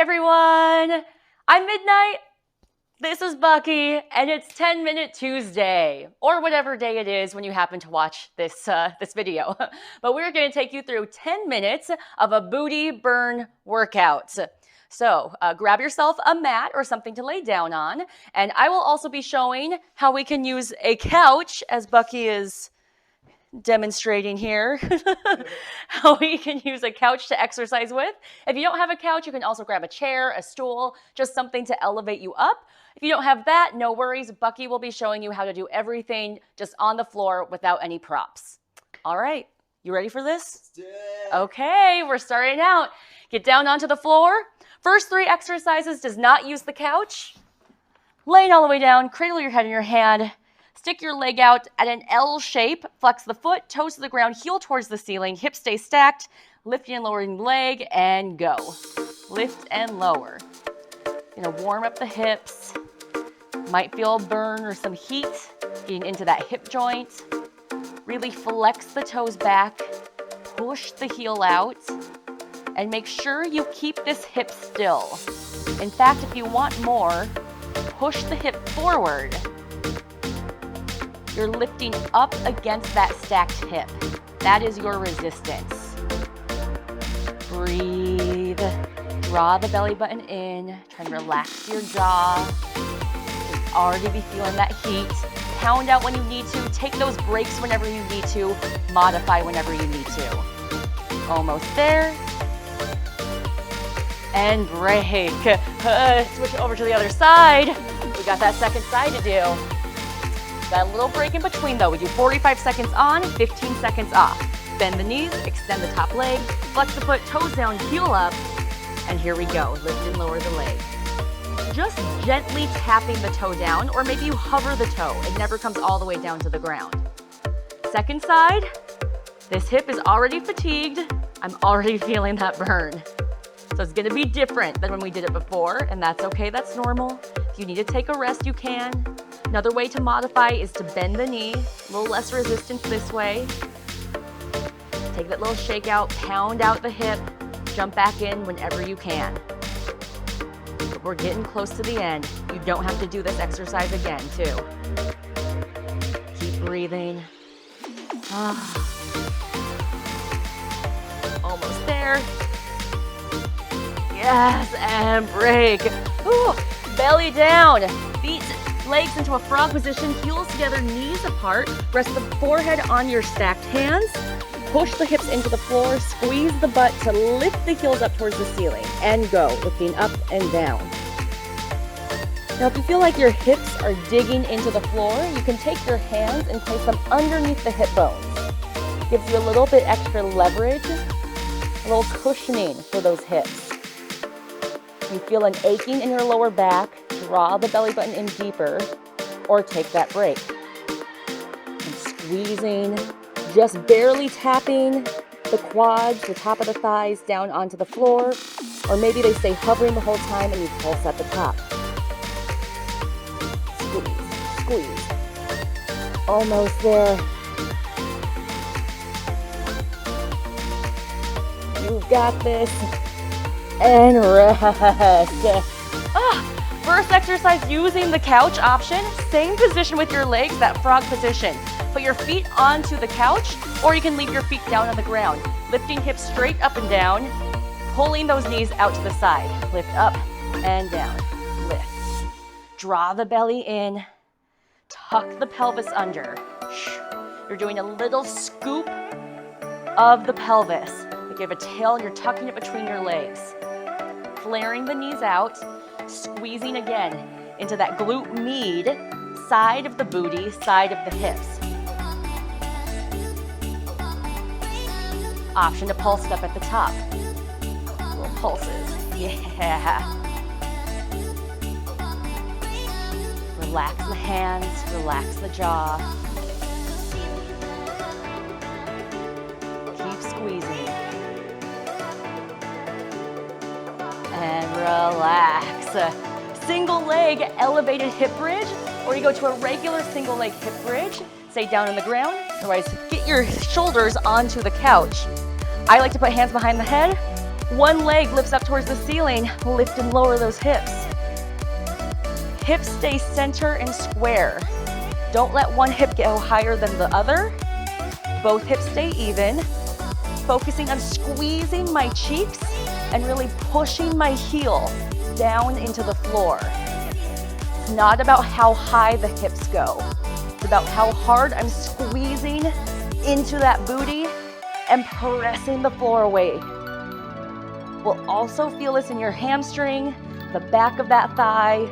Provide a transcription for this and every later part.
everyone, I'm Midnight, this is Bucky, and it's 10-Minute Tuesday, or whatever day it is when you happen to watch this video. But we're going to take you through 10 minutes of a booty burn workout. So grab yourself a mat or something to lay down on, and I will also be showing how we can use a couch, as Bucky is demonstrating here, how we can use a couch to exercise with. If you don't have a couch, you can also grab a chair, a stool, just something to elevate you up. If you don't have that, no worries. Bucky will be showing you how to do everything just on the floor without any props. All right, you ready for this? Okay, we're starting out. Get down onto the floor. First 3 exercises does not use the couch. Laying all the way down, cradle your head in your hand. Stick your leg out at an L shape, flex the foot, toes to the ground, heel towards the ceiling, hips stay stacked, lifting and lowering the leg, and go. Lift and lower. Gonna warm up the hips. Might feel a burn or some heat getting into that hip joint. Really flex the toes back, push the heel out, and make sure you keep this hip still. In fact, if you want more, push the hip forward. You're lifting up against that stacked hip. That is your resistance. Breathe. Draw the belly button in. Try and relax your jaw. You'll already be feeling that heat. Pound out when you need to. Take those breaks whenever you need to. Modify whenever you need to. Almost there. And break. Switch over to the other side. We got that second side to do. Got a little break in between though. We do 45 seconds on, 15 seconds off. Bend the knees, extend the top leg, flex the foot, toes down, heel up, and here we go. Lift and lower the leg. Just gently tapping the toe down, or maybe you hover the toe. It never comes all the way down to the ground. Second side, this hip is already fatigued. I'm already feeling that burn. So it's gonna be different than when we did it before, and that's okay, that's normal. If you need to take a rest, you can. Another way to modify is to bend the knee, a little less resistance this way. Take that little shake out, pound out the hip, jump back in whenever you can. But we're getting close to the end. You don't have to do this exercise again, too. Keep breathing. Almost there. Yes, and break. Ooh, belly down. Feet, legs into a frog position, heels together, knees apart. Rest the forehead on your stacked hands. Push the hips into the floor, squeeze the butt to lift the heels up towards the ceiling, and go, lifting up and down. Now, if you feel like your hips are digging into the floor, you can take your hands and place them underneath the hip bones. Gives you a little bit extra leverage, a little cushioning for those hips. You feel an aching in your lower back, draw the belly button in deeper, or take that break. And squeezing, just barely tapping the quads, the top of the thighs down onto the floor, or maybe they stay hovering the whole time and you pulse at the top. Squeeze, squeeze. Almost there. You got this. And rest. First exercise using the couch option. Same position with your legs, that frog position. Put your feet onto the couch, or you can leave your feet down on the ground. Lifting hips straight up and down, pulling those knees out to the side. Lift up and down. Lift. Draw the belly in. Tuck the pelvis under. You're doing a little scoop of the pelvis. You have a tail and you're tucking it between your legs. Flaring the knees out, squeezing again into that glute med, side of the booty, side of the hips. Option to pulse it up at the top. Little pulses, yeah. Relax the hands, relax the jaw. Keep squeezing. And relax. Single leg elevated hip bridge, or you go to a regular single leg hip bridge, stay down on the ground, otherwise get your shoulders onto the couch. I like to put hands behind the head, One leg lifts up towards the ceiling. Lift and lower those hips. Hips stay center and square. Don't let one hip go higher than the other. Both hips stay even. Focusing on squeezing my cheeks and really pushing my heel down into the floor. It's not about how high the hips go. It's about how hard I'm squeezing into that booty and pressing the floor away. We'll also feel this in your hamstring, the back of that thigh.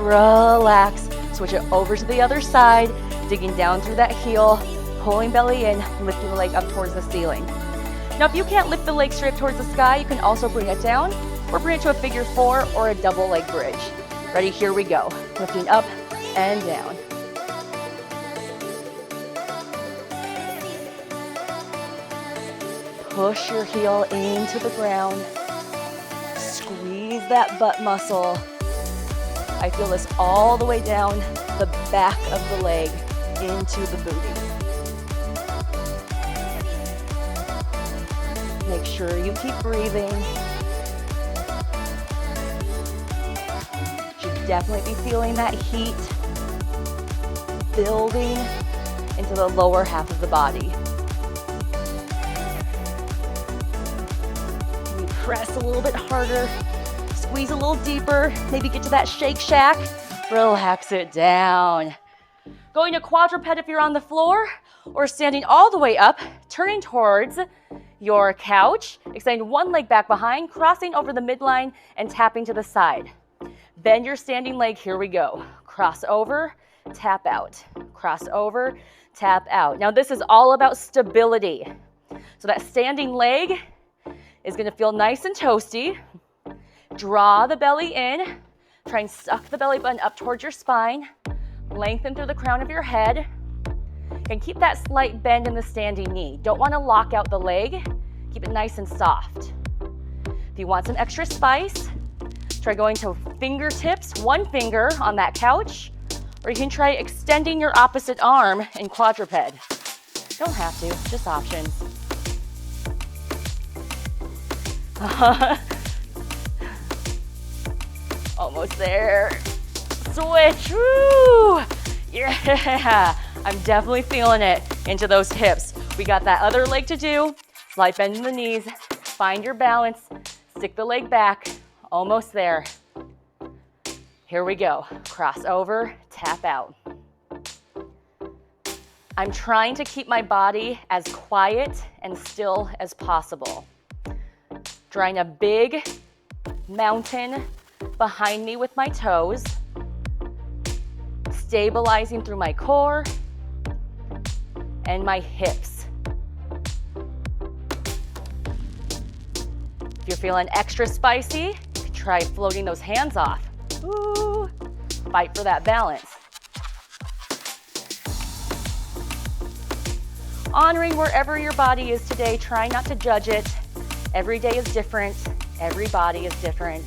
Relax. Switch it over to the other side, digging down through that heel, pulling belly in, lifting the leg up towards the ceiling. Now, if you can't lift the leg straight towards the sky, you can also bring it down or bring it to a figure four or a double leg bridge. Ready? Here we go. Lifting up and down. Push your heel into the ground. Squeeze that butt muscle. I feel this all the way down the back of the leg into the booty. Make sure you keep breathing. Should definitely be feeling that heat building into the lower half of the body. You press a little bit harder. Squeeze a little deeper, maybe get to that Shake Shack. Relax it down. Going to quadruped if you're on the floor, or standing all the way up, turning towards your couch, extending one leg back behind, crossing over the midline and tapping to the side. Bend your standing leg, here we go. Cross over, tap out. Cross over, tap out. Now this is all about stability. So that standing leg is gonna feel nice and toasty. Draw the belly in, try and suck the belly button up towards your spine, lengthen through the crown of your head, and keep that slight bend in the standing knee. Don't want to lock out the leg, keep it nice and soft. If you want some extra spice, try going to fingertips, one finger on that couch, or you can try extending your opposite arm in quadruped. Don't have to, just options. Almost there. Switch. Woo! Yeah, I'm definitely feeling it into those hips. We got that other leg to do. Slight bend in the knees. Find your balance. Stick the leg back. Almost there. Here we go. Cross over, tap out. I'm trying to keep my body as quiet and still as possible. Drawing a big mountain behind me with my toes, stabilizing through my core and my hips. If you're feeling extra spicy, you can try floating those hands off. Ooh, fight for that balance. Honoring wherever your body is today, try not to judge it. Every day is different, every body is different.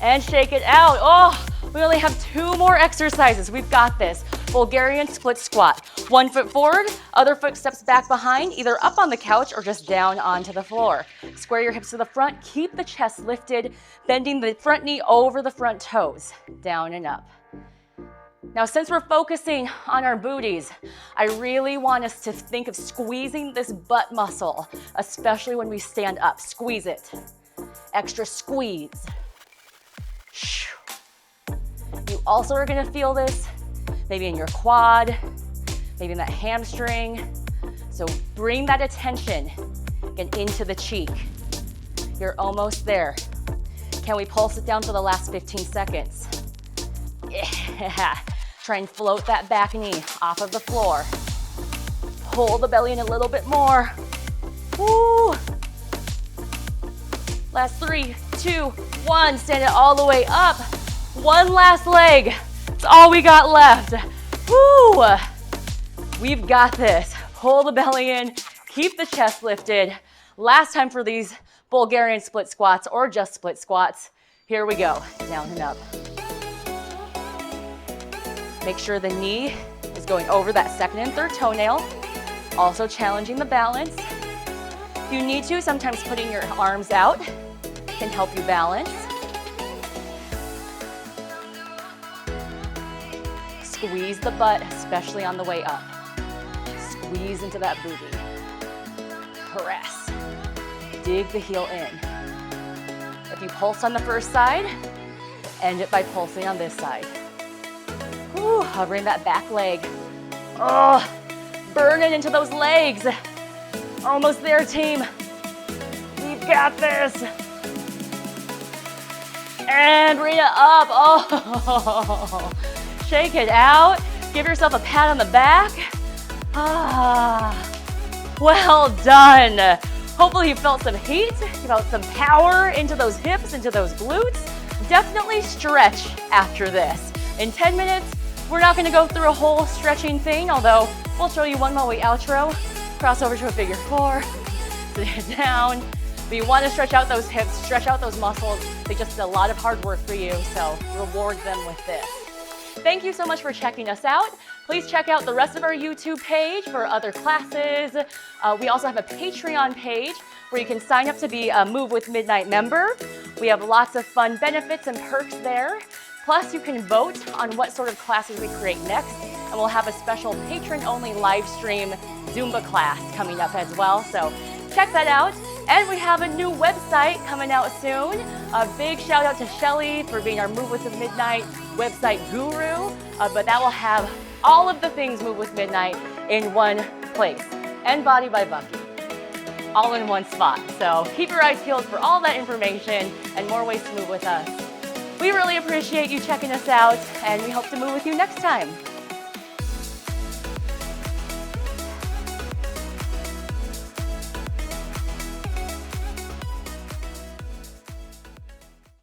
And shake it out. Oh, we only have 2 more exercises. We've got this. Bulgarian split squat. 1 foot forward, other foot steps back behind, either up on the couch or just down onto the floor. Square your hips to the front, keep the chest lifted, bending the front knee over the front toes, down and up. Now, since we're focusing on our booties, I really want us to think of squeezing this butt muscle, especially when we stand up. Squeeze it. Extra squeeze. You also are gonna feel this maybe in your quad, maybe in that hamstring. So bring that attention again into the cheek. You're almost there. Can we pulse it down for the last 15 seconds? Yeah. Try and float that back knee off of the floor. Pull the belly in a little bit more. Woo. Last 3, 2, 1. Stand it all the way up. One last leg. That's all we got left. Woo. We've got this. Pull the belly in. Keep the chest lifted. Last time for these Bulgarian split squats or just split squats. Here we go, down and up. Make sure the knee is going over that second and third toenail, also challenging the balance. If you need to, sometimes putting your arms out can help you balance. Squeeze the butt, especially on the way up. Squeeze into that booty. Press. Dig the heel in. If you pulse on the first side, end it by pulsing on this side. Whew, hovering that back leg. Oh, burning into those legs. Almost there, team. We've got this. And bring it up. Oh, shake it out. Give yourself a pat on the back. Ah, well done. Hopefully you felt some heat, you felt some power into those hips, into those glutes. Definitely stretch after this. In 10 minutes, we're not gonna go through a whole stretching thing, although we'll show you one while we outro. Cross over to a figure four, sit down. But you wanna stretch out those hips, stretch out those muscles. They just did a lot of hard work for you, so reward them with this. Thank you so much for checking us out. Please check out the rest of our YouTube page for other classes. We also have a Patreon page where you can sign up to be a Move with Midnight member. We have lots of fun benefits and perks there. Plus, you can vote on what sort of classes we create next, and we'll have a special patron-only live stream Zumba class coming up as well. So check that out. And we have a new website coming out soon. A big shout out to Shelly for being our Move with the Midnight website guru. But that will have all of the things Move with Midnight in one place. And Body by Bucky, all in one spot. So keep your eyes peeled for all that information and more ways to move with us. We really appreciate you checking us out, and we hope to move with you next time.